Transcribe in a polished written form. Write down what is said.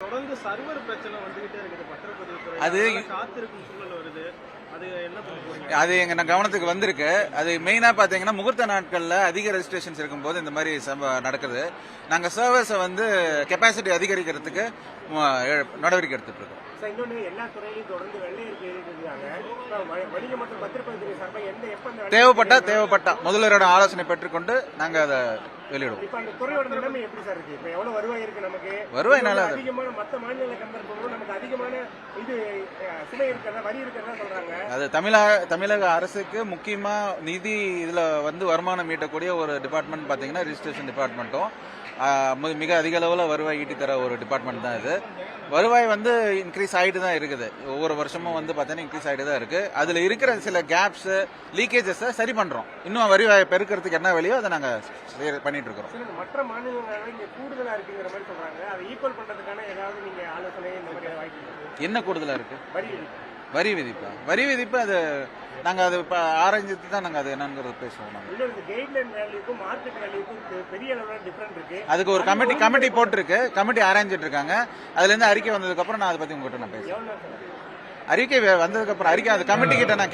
தொடர்ந்து சர்வர் பிரச்சனை வந்துகிட்டே இருக்குது பத்திரப்பதிவுத்துறை. அது காத்திருக்கும் சூழல் வருது. அது என்ன பண்ண போறீங்க? அது எங்க கவனத்துக்கு வந்திருக்கு. அது மெயினா பாத்தீங்கன்னா முகூர்த்த நாட்கள்ல அதிக ரெஜிஸ்ட்ரேஷன்ஸ் இருக்கும்போது இந்த மாதிரி நடக்குது. நாங்க சர்வர்ஸை கெப்பாசிட்டி அதிகரிக்கிறதுக்கு நடவடிக்கை எடுத்துட்டு இருக்கோம். இன்னொன்னு எல்லா துறையிலும் தொடர்ந்து வெள்ளை அறிக்கை வணிக மற்றும் பத்திரப்பதிவுத்துறை சார்பாக தேவைப்பட்டா முதல்வரோட ஆலோசனை பெற்றுக்கொண்டு நாங்க அதை வெளியிடுவோம். இப்ப அந்த துறையோட நிலைமை எப்படி சார் இருக்கு? இப்ப எவ்வளவு வருவாய் இருக்கு நமக்கு? வருவாய் நல்லா அதிகமான மற்ற மாநிலங்களை கம்பேர் பண்ணும்போது நமக்கு அதிகமான இது சுமை இருக்கிறதா வரி இருக்கிறதா சொல்றாங்க. அது தமிழக அரசுக்கு முக்கியமா நிதி இதுல வருமானம் ஈட்டக்கூடிய ஒரு டிபார்ட்மெண்ட் பாத்தீங்கன்னா ரெஜிஸ்ட்ரேஷன் டிபார்ட்மெண்ட்டும் மிக அதிக அளவில் வருவாய் ஈட்டி தர ஒரு டிபார்ட்மெண்ட் தான் இது. வருவாய் இன்க்ரீஸ் ஆகிட்டு தான் இருக்குது. ஒவ்வொரு வருஷமும் பார்த்தீங்கன்னா இன்க்ரீஸ் ஆகிட்டு தான் இருக்கு. அதில் இருக்கிற சில கேப்ஸ் லீக்கேஜஸை சரி பண்றோம். இன்னும் வருவாயை பெருக்கிறதுக்கு என்ன வழியோ அதை நாங்கள் பண்ணிட்டு இருக்கிறோம். மற்ற மாநிலங்களில் இங்கே கூடுதலா இருக்குங்கிற மாதிரி சொல்றாங்க. அதை ஈக்குவல் பண்றதுக்கான ஏதாவது நீங்க ஆலோசனை இந்த மாதிரி வாய்ப்பு என்ன கூடுதலா இருக்கு? வரி விதிப்பு அது நாங்க அது ஆராய்ஞ்சிட்டு தான் நாங்க அது என்னங்கிறது பேசுவோம். அதுக்கு ஒரு கமிட்டி போட்டிருக்கு. கமிட்டி ஆராய்ஞ்சிட்டு இருக்காங்க. அதுல இருந்து அறிக்கை வந்ததுக்கு அப்புறம் நான் அதை பத்தி உங்ககிட்ட நான் பேசுவேன். அறிக்கை வந்ததுக்கு அப்புறம் அது கமிட்டி கிட்ட நான்